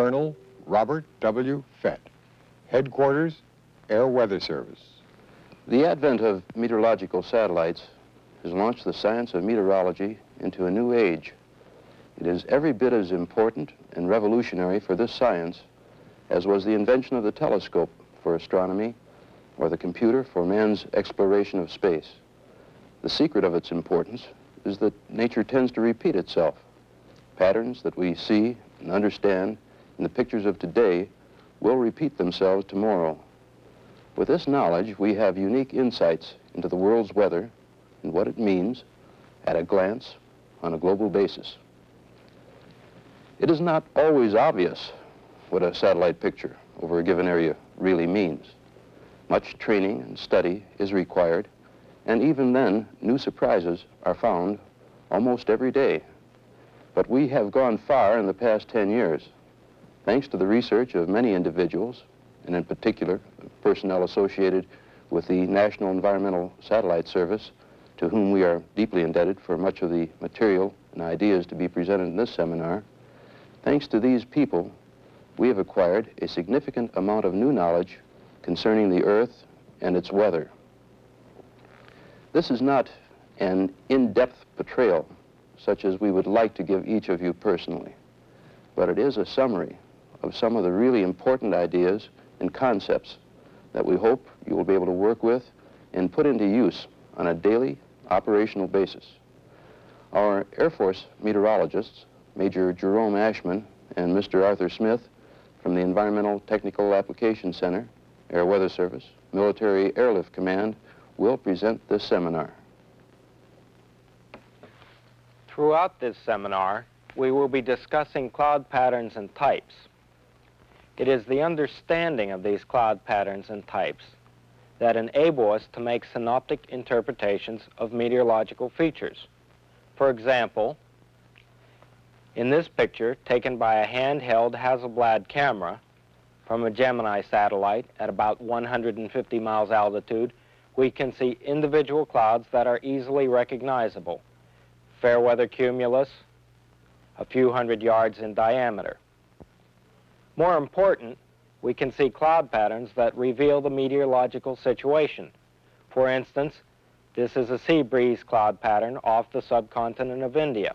Colonel Robert W. Fett, Headquarters, Air Weather Service. The advent of meteorological satellites has launched the science of meteorology into a new age. It is every bit as important and revolutionary for this science as was the invention of the telescope for astronomy or the computer for man's exploration of space. The secret of its importance is that nature tends to repeat itself. Patterns that we see and understand in the pictures of today will repeat themselves tomorrow. With this knowledge, we have unique insights into the world's weather and what it means at a glance on a global basis. It is not always obvious what a satellite picture over a given area really means. Much training and study is required, and even then, new surprises are found almost every day. But we have gone far in the past 10 years, thanks to the research of many individuals, and in particular, personnel associated with the National Environmental Satellite Service, to whom we are deeply indebted for much of the material and ideas to be presented in this seminar. Thanks to these people, we have acquired a significant amount of new knowledge concerning the Earth and its weather. This is not an in-depth portrayal, such as we would like to give each of you personally, but it is a summary of some of the really important ideas and concepts that we hope you will be able to work with and put into use on a daily operational basis. Our Air Force meteorologists, Major Jerome Ashman and Mr. Arthur Smith from the Environmental Technical Application Center, Air Weather Service, Military Airlift Command, will present this seminar. Throughout this seminar, we will be discussing cloud patterns and types. It is the understanding of these cloud patterns and types that enable us to make synoptic interpretations of meteorological features. For example, in this picture, taken by a handheld Hasselblad camera from a Gemini satellite at about 150 miles altitude, we can see individual clouds that are easily recognizable. Fair weather cumulus, a few hundred yards in diameter. More important, we can see cloud patterns that reveal the meteorological situation. For instance, this is a sea breeze cloud pattern off the subcontinent of India.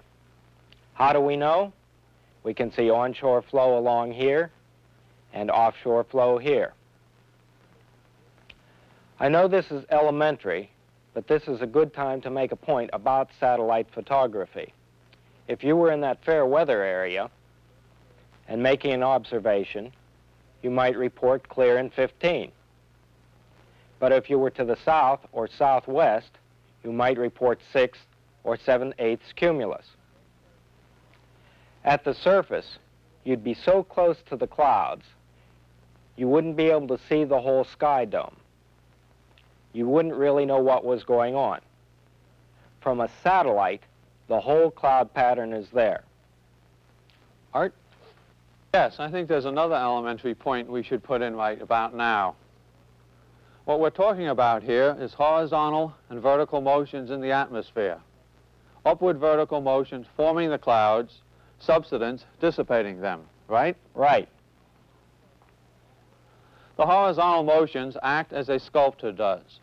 How do we know? We can see onshore flow along here and offshore flow here. I know this is elementary, but this is a good time to make a point about satellite photography. If you were in that fair weather area and making an observation, you might report clear in 15. But if you were to the south or southwest, you might report 6 or 7/8 cumulus. At the surface, you'd be so close to the clouds, you wouldn't be able to see the whole sky dome. You wouldn't really know what was going on. From a satellite, the whole cloud pattern is there. Art? Yes, I think there's another elementary point we should put in right about now. What we're talking about here is horizontal and vertical motions in the atmosphere. Upward vertical motions forming the clouds, subsidence dissipating them, right? Right. The horizontal motions act as a sculptor does,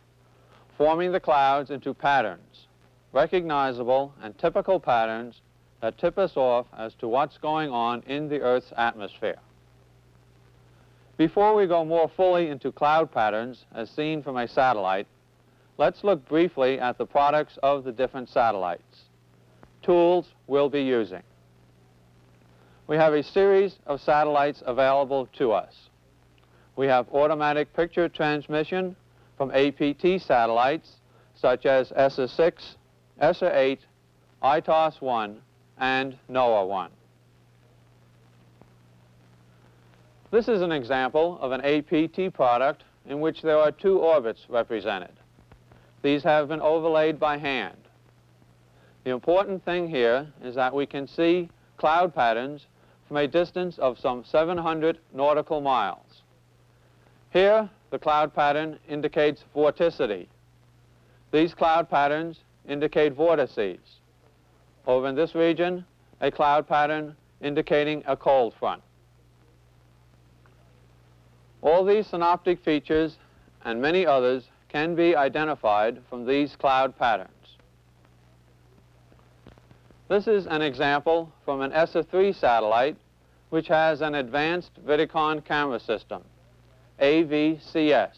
forming the clouds into patterns, recognizable and typical patterns that tip us off as to what's going on in the Earth's atmosphere. Before we go more fully into cloud patterns as seen from a satellite, let's look briefly at the products of the different satellites. Tools we'll be using. We have a series of satellites available to us. We have automatic picture transmission from APT satellites such as ESSA-6, ESSA-8, ITOS-1, and NOAA-1. This is an example of an APT product in which there are 2 orbits represented. These have been overlaid by hand. The important thing here is that we can see cloud patterns from a distance of some 700 nautical miles. Here, the cloud pattern indicates vorticity. These cloud patterns indicate vortices. Over in this region, a cloud pattern indicating a cold front. All these synoptic features and many others can be identified from these cloud patterns. This is an example from an ESA-3 satellite which has an advanced Vidicon camera system, AVCS.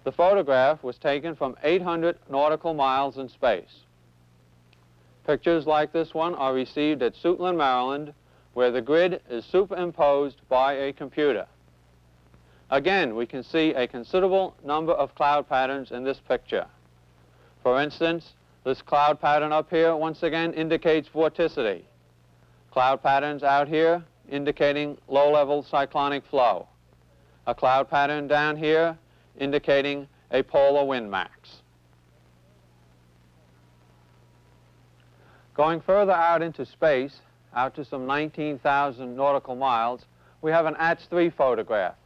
The photograph was taken from 800 nautical miles in space. Pictures like this one are received at Suitland, Maryland, where the grid is superimposed by a computer. Again, we can see a considerable number of cloud patterns in this picture. For instance, this cloud pattern up here once again indicates vorticity. Cloud patterns out here indicating low-level cyclonic flow. A cloud pattern down here indicating a polar wind max. Going further out into space, out to some 19,000 nautical miles, we have an ATS-3 photograph.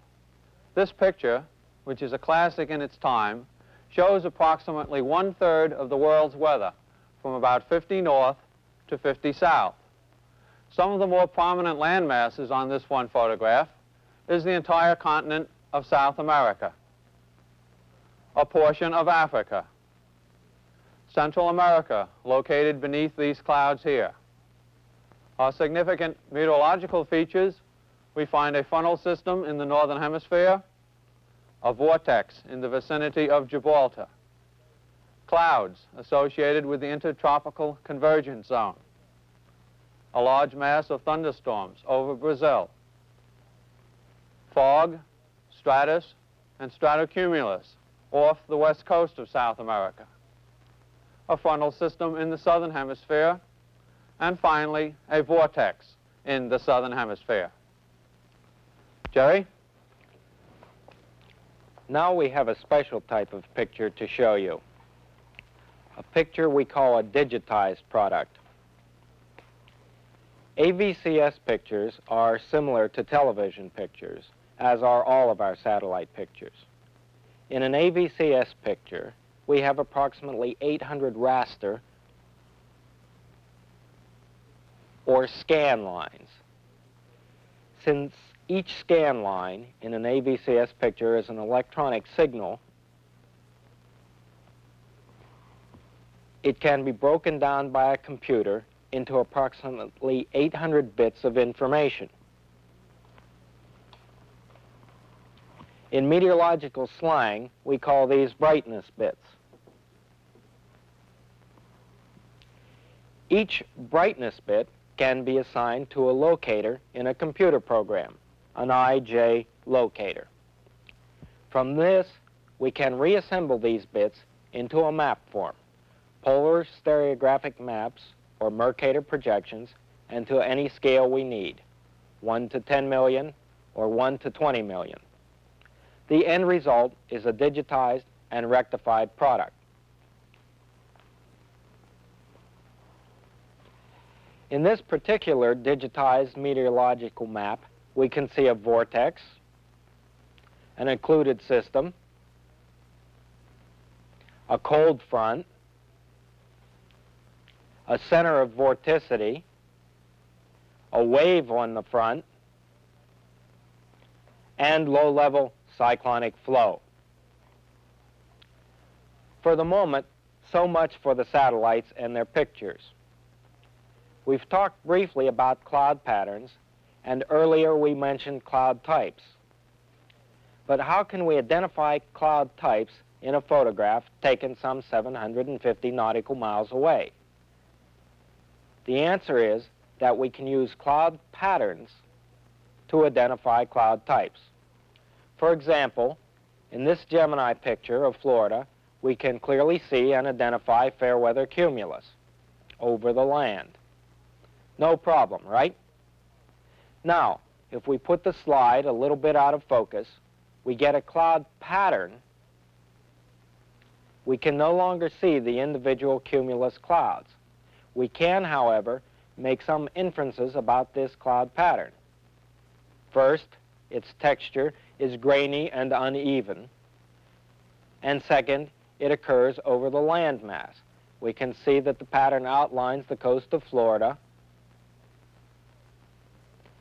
This picture, which is a classic in its time, shows approximately 1/3 of the world's weather, from about 50 north to 50 south. Some of the more prominent land masses on this one photograph is the entire continent of South America, a portion of Africa, Central America, located beneath these clouds here. Our significant meteorological features: we find a funnel system in the northern hemisphere, a vortex in the vicinity of Gibraltar, clouds associated with the intertropical convergence zone, a large mass of thunderstorms over Brazil, fog, stratus, and stratocumulus off the west coast of South America, a frontal system in the southern hemisphere, and finally a vortex in the southern hemisphere. Jerry? Now we have a special type of picture to show you. A picture we call a digitized product. AVCS pictures are similar to television pictures, as are all of our satellite pictures. In an AVCS picture, we have approximately 800 raster or scan lines. Since each scan line in an AVCS picture is an electronic signal, it can be broken down by a computer into approximately 800 bits of information. In meteorological slang, we call these brightness bits. Each brightness bit can be assigned to a locator in a computer program, an IJ locator. From this, we can reassemble these bits into a map form, polar stereographic maps or Mercator projections, and to any scale we need, 1 to 10 million or 1 to 20 million. The end result is a digitized and rectified product. In this particular digitized meteorological map, we can see a vortex, an occluded system, a cold front, a center of vorticity, a wave on the front, and low-level cyclonic flow. For the moment, so much for the satellites and their pictures. We've talked briefly about cloud patterns, and earlier we mentioned cloud types. But how can we identify cloud types in a photograph taken some 750 nautical miles away? The answer is that we can use cloud patterns to identify cloud types. For example, in this Gemini picture of Florida, we can clearly see and identify fair weather cumulus over the land. No problem, right? Now, if we put the slide a little bit out of focus, we get a cloud pattern. We can no longer see the individual cumulus clouds. We can, however, make some inferences about this cloud pattern. First, its texture is grainy and uneven. And second, it occurs over the landmass. We can see that the pattern outlines the coast of Florida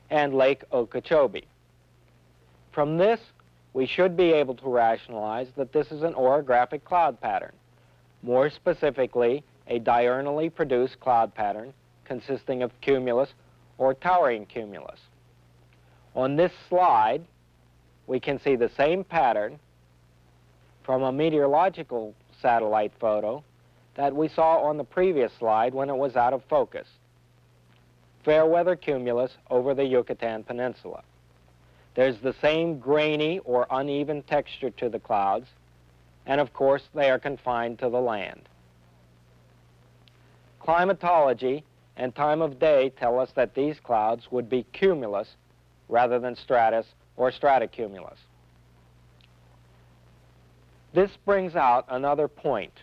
and Lake Okeechobee. From this, we should be able to rationalize that this is an orographic cloud pattern, more specifically, a diurnally produced cloud pattern consisting of cumulus or towering cumulus. On this slide, we can see the same pattern from a meteorological satellite photo that we saw on the previous slide when it was out of focus. Fair weather cumulus over the Yucatan Peninsula. There's the same grainy or uneven texture to the clouds, and of course they are confined to the land. Climatology and time of day tell us that these clouds would be cumulus rather than stratus or stratocumulus. This brings out another point.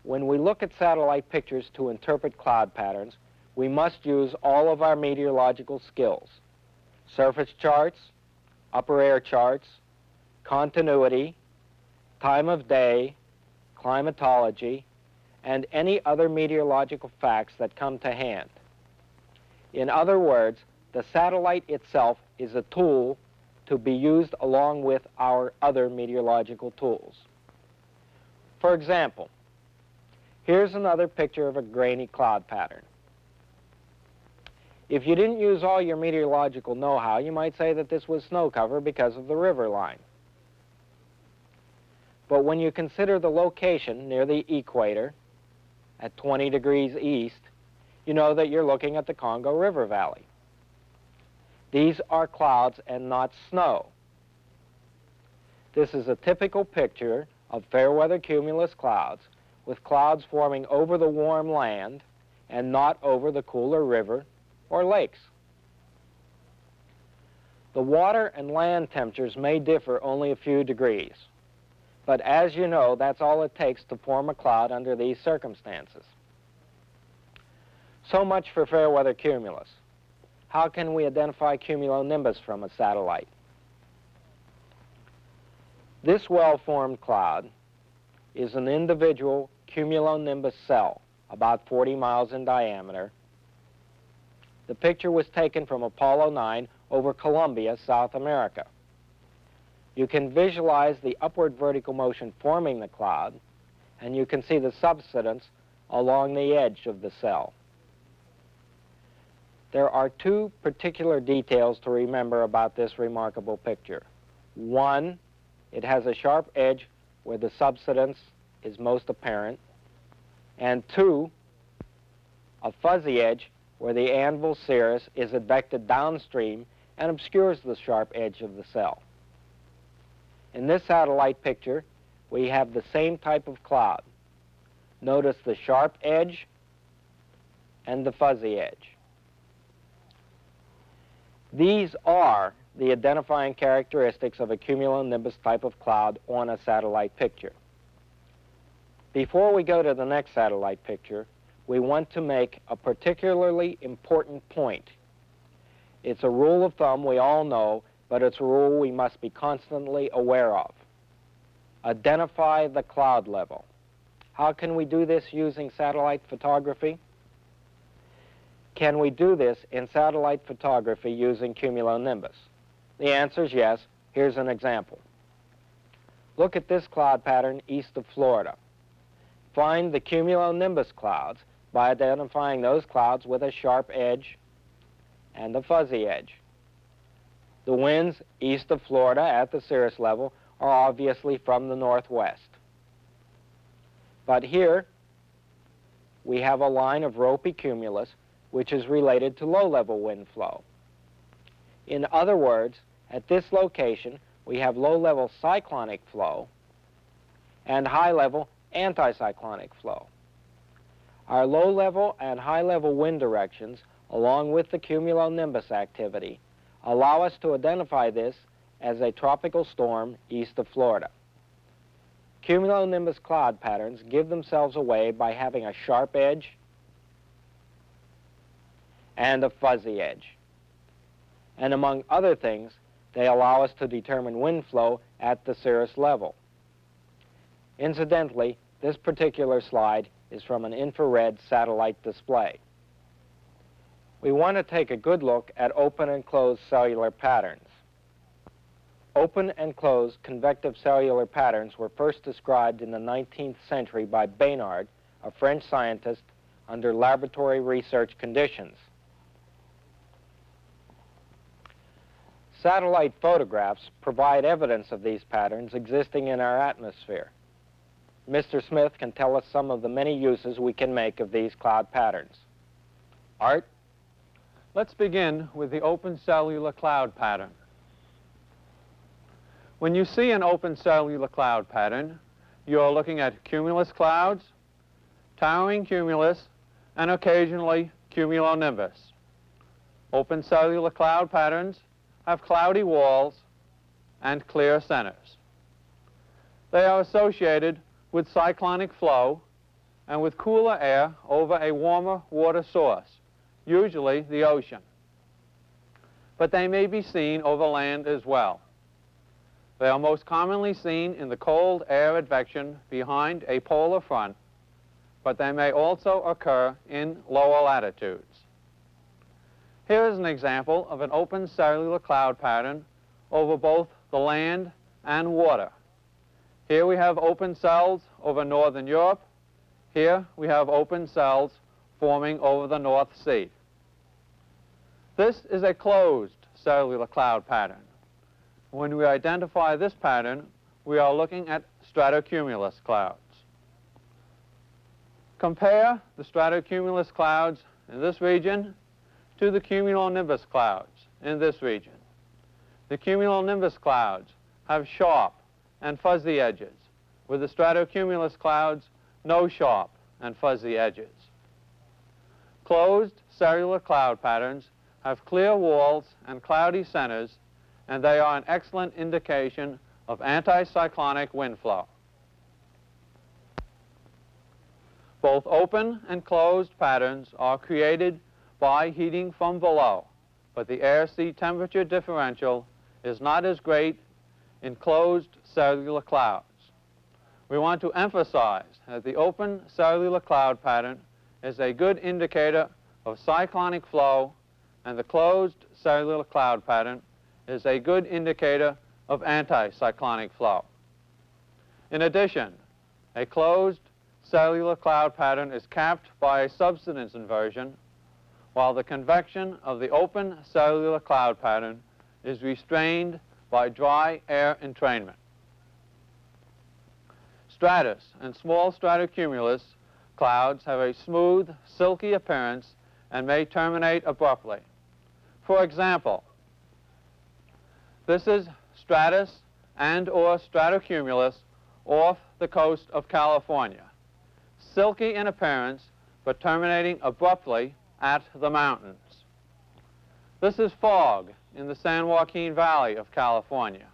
When we look at satellite pictures to interpret cloud patterns, we must use all of our meteorological skills: surface charts, upper air charts, continuity, time of day, climatology, and any other meteorological facts that come to hand. In other words, the satellite itself is a tool to be used along with our other meteorological tools. For example, here's another picture of a grainy cloud pattern. If you didn't use all your meteorological know-how, you might say that this was snow cover because of the river line. But when you consider the location near the equator at 20 degrees east, you know that you're looking at the Congo River Valley. These are clouds and not snow. This is a typical picture of fair weather cumulus clouds, with clouds forming over the warm land and not over the cooler river or lakes. The water and land temperatures may differ only a few degrees, but as you know, that's all it takes to form a cloud under these circumstances. So much for fair weather cumulus. How can we identify cumulonimbus from a satellite? This well-formed cloud is an individual cumulonimbus cell, about 40 miles in diameter. The picture was taken from Apollo 9 over Colombia, South America. You can visualize the upward vertical motion forming the cloud, and you can see the subsidence along the edge of the cell. There are two particular details to remember about this remarkable picture. One, it has a sharp edge where the subsidence is most apparent, and two, a fuzzy edge where the anvil cirrus is advected downstream and obscures the sharp edge of the cell. In this satellite picture, we have the same type of cloud. Notice the sharp edge and the fuzzy edge. These are the identifying characteristics of a cumulonimbus type of cloud on a satellite picture. Before we go to the next satellite picture, we want to make a particularly important point. It's a rule of thumb we all know, but it's a rule we must be constantly aware of. Identify the cloud level. How can we do this using satellite photography? Can we do this in satellite photography using cumulonimbus? The answer is yes. Here's an example. Look at this cloud pattern east of Florida. Find the cumulonimbus clouds by identifying those clouds with a sharp edge and a fuzzy edge. The winds east of Florida at the cirrus level are obviously from the northwest. But here we have a line of ropey cumulus which is related to low-level wind flow. In other words, at this location we have low-level cyclonic flow and high-level anticyclonic flow. Our low-level and high-level wind directions, along with the cumulonimbus activity, allow us to identify this as a tropical storm east of Florida. Cumulonimbus cloud patterns give themselves away by having a sharp edge and a fuzzy edge. And among other things, they allow us to determine wind flow at the cirrus level. Incidentally, this particular slide is from an infrared satellite display. We want to take a good look at open and closed cellular patterns. Open and closed convective cellular patterns were first described in the 19th century by Baynard, a French scientist, under laboratory research conditions. Satellite photographs provide evidence of these patterns existing in our atmosphere. Mr. Smith can tell us some of the many uses we can make of these cloud patterns. Art? Let's begin with the open cellular cloud pattern. When you see an open cellular cloud pattern, you're looking at cumulus clouds, towering cumulus, and occasionally cumulonimbus. Open cellular cloud patterns have cloudy walls and clear centers. They are associated with cyclonic flow and with cooler air over a warmer water source, usually the ocean. But they may be seen over land as well. They are most commonly seen in the cold air advection behind a polar front, but they may also occur in lower latitudes. Here is an example of an open cellular cloud pattern over both the land and water. Here we have open cells over northern Europe. Here we have open cells forming over the North Sea. This is a closed cellular cloud pattern. When we identify this pattern, we are looking at stratocumulus clouds. Compare the stratocumulus clouds in this region to the cumulonimbus clouds in this region. The cumulonimbus clouds have sharp and fuzzy edges, with the stratocumulus clouds no sharp and fuzzy edges. Closed cellular cloud patterns have clear walls and cloudy centers, and they are an excellent indication of anticyclonic wind flow. Both open and closed patterns are created by heating from below, but the air-sea temperature differential is not as great in closed cellular clouds. We want to emphasize that the open cellular cloud pattern is a good indicator of cyclonic flow, and the closed cellular cloud pattern is a good indicator of anticyclonic flow. In addition, a closed cellular cloud pattern is capped by a subsidence inversion, while the convection of the open cellular cloud pattern is restrained by dry air entrainment. Stratus and small stratocumulus clouds have a smooth, silky appearance and may terminate abruptly. For example, this is stratus and/or stratocumulus off the coast of California, silky in appearance but terminating abruptly at the mountains. This is fog in the San Joaquin Valley of California,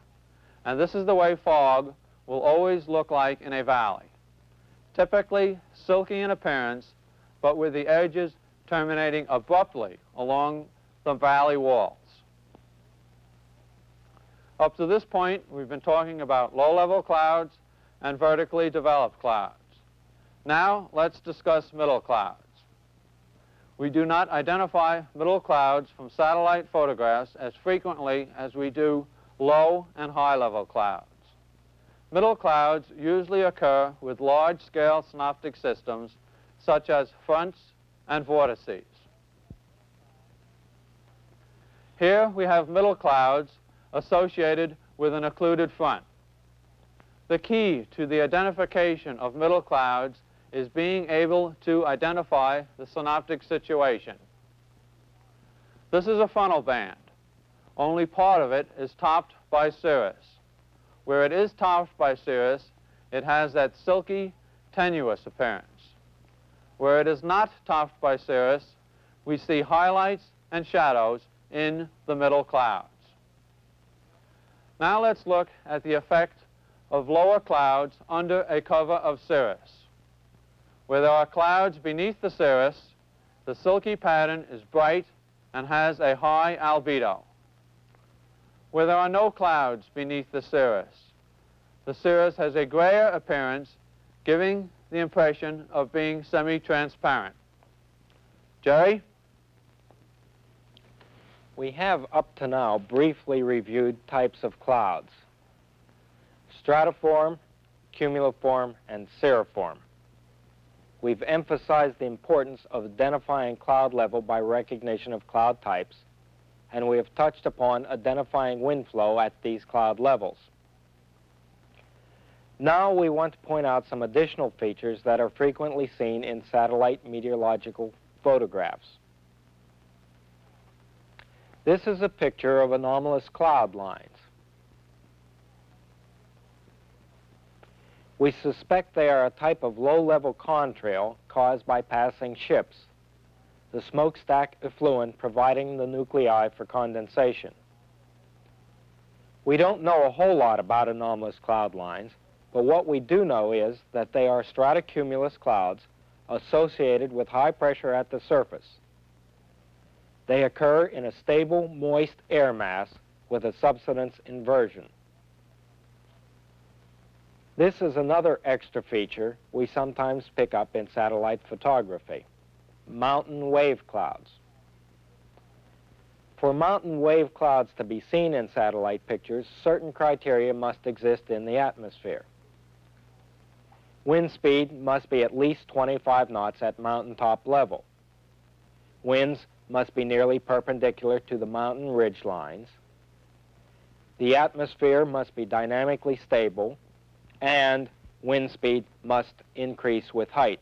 and this is the way fog will always look like in a valley, typically silky in appearance but with the edges terminating abruptly along the valley walls. Up to this point, we've been talking about low-level clouds and vertically developed clouds. Now, let's discuss middle clouds. We do not identify middle clouds from satellite photographs as frequently as we do low and high-level clouds. Middle clouds usually occur with large-scale synoptic systems, such as fronts and vortices. Here we have middle clouds associated with an occluded front. The key to the identification of middle clouds is being able to identify the synoptic situation. This is a funnel band. Only part of it is topped by cirrus. Where it is topped by cirrus, it has that silky, tenuous appearance. Where it is not topped by cirrus, we see highlights and shadows in the middle clouds. Now let's look at the effect of lower clouds under a cover of cirrus. Where there are clouds beneath the cirrus, the silky pattern is bright and has a high albedo. Where there are no clouds beneath the cirrus has a grayer appearance, giving the impression of being semi-transparent. Jerry? We have up to now briefly reviewed types of clouds: stratiform, cumuliform, and cirriform. We've emphasized the importance of identifying cloud level by recognition of cloud types, and we have touched upon identifying wind flow at these cloud levels. Now we want to point out some additional features that are frequently seen in satellite meteorological photographs. This is a picture of anomalous cloud lines. We suspect they are a type of low-level contrail caused by passing ships, the smokestack effluent providing the nuclei for condensation. We don't know a whole lot about anomalous cloud lines, but what we do know is that they are stratocumulus clouds associated with high pressure at the surface. They occur in a stable, moist air mass with a subsidence inversion. This is another extra feature we sometimes pick up in satellite photography: mountain wave clouds. For mountain wave clouds to be seen in satellite pictures, certain criteria must exist in the atmosphere. Wind speed must be at least 25 knots at mountaintop level. Winds must be nearly perpendicular to the mountain ridge lines. The atmosphere must be dynamically stable, and wind speed must increase with height.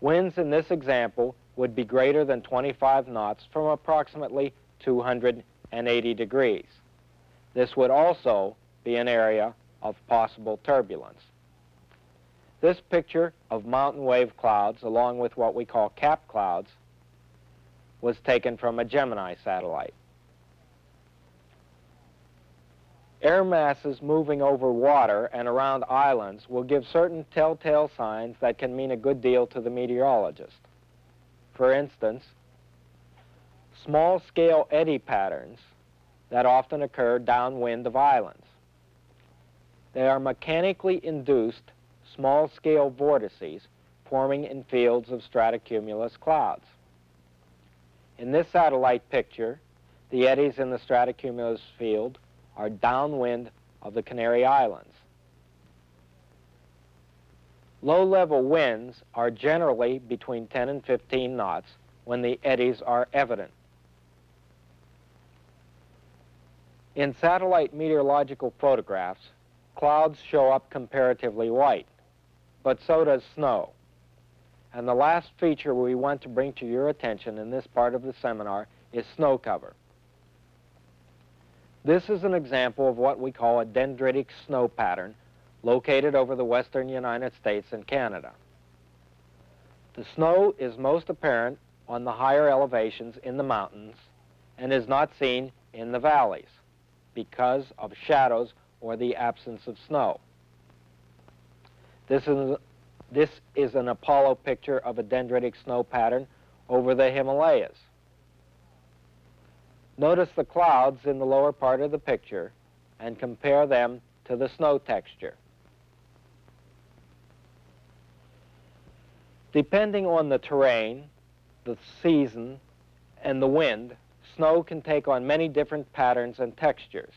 Winds in this example would be greater than 25 knots from approximately 280 degrees. This would also be an area of possible turbulence. This picture of mountain wave clouds, along with what we call cap clouds, was taken from a Gemini satellite. Air masses moving over water and around islands will give certain telltale signs that can mean a good deal to the meteorologist. For instance, small-scale eddy patterns that often occur downwind of islands. They are mechanically induced small-scale vortices forming in fields of stratocumulus clouds. In this satellite picture, the eddies in the stratocumulus field are downwind of the Canary Islands. Low-level winds are generally between 10 and 15 knots when the eddies are evident. In satellite meteorological photographs, clouds show up comparatively white, but so does snow. And the last feature we want to bring to your attention in this part of the seminar is snow cover. This is an example of what we call a dendritic snow pattern located over the western United States and Canada. The snow is most apparent on the higher elevations in the mountains and is not seen in the valleys because of shadows or the absence of snow. This is an Apollo picture of a dendritic snow pattern over the Himalayas. Notice the clouds in the lower part of the picture and compare them to the snow texture. Depending on the terrain, the season, and the wind, snow can take on many different patterns and textures.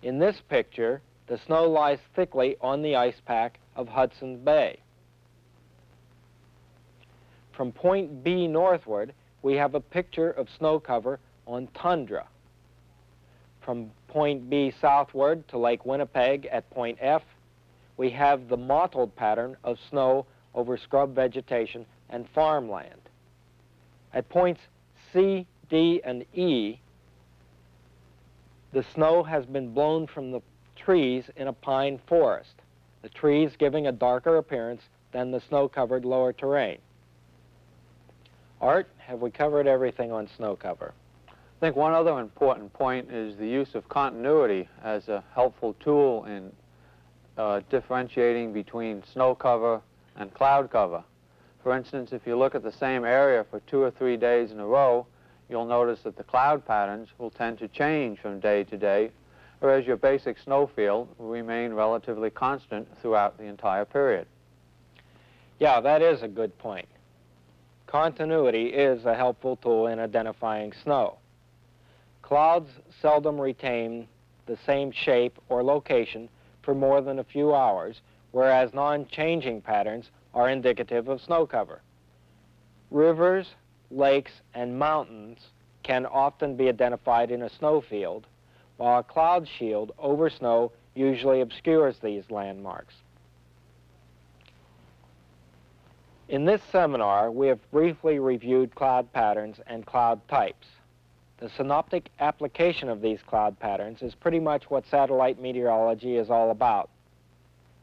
In this picture, the snow lies thickly on the ice pack of Hudson Bay. From point B northward, we have a picture of snow cover on tundra. From point B southward to Lake Winnipeg at point F, we have the mottled pattern of snow over scrub vegetation and farmland. At points C, D, and E, the snow has been blown from the trees in a pine forest, the trees giving a darker appearance than the snow-covered lower terrain. Art, have we covered everything on snow cover? I think one other important point is the use of continuity as a helpful tool in differentiating between snow cover and cloud cover. For instance, if you look at the same area for 2 or 3 days in a row, you'll notice that the cloud patterns will tend to change from day to day, whereas your basic snow field will remain relatively constant throughout the entire period. Yeah, that is a good point. continuity is a helpful tool in identifying snow. Clouds seldom retain the same shape or location for more than a few hours, whereas non-changing patterns are indicative of snow cover. Rivers, lakes, and mountains can often be identified in a snowfield, while a cloud shield over snow usually obscures these landmarks. In this seminar, we have briefly reviewed cloud patterns and cloud types. The synoptic application of these cloud patterns is pretty much what satellite meteorology is all about,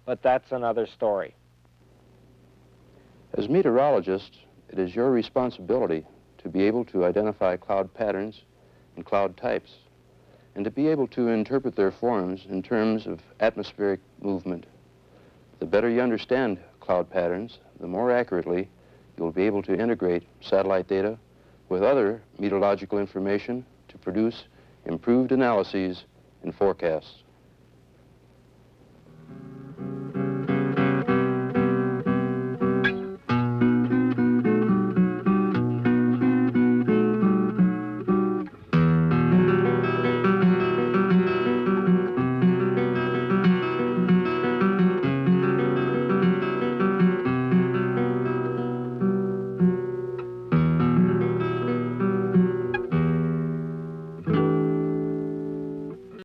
but that's another story. As meteorologists, it is your responsibility to be able to identify cloud patterns and cloud types, and to be able to interpret their forms in terms of atmospheric movement. The better you understand cloud patterns, the more accurately you'll be able to integrate satellite data with other meteorological information to produce improved analyses and forecasts.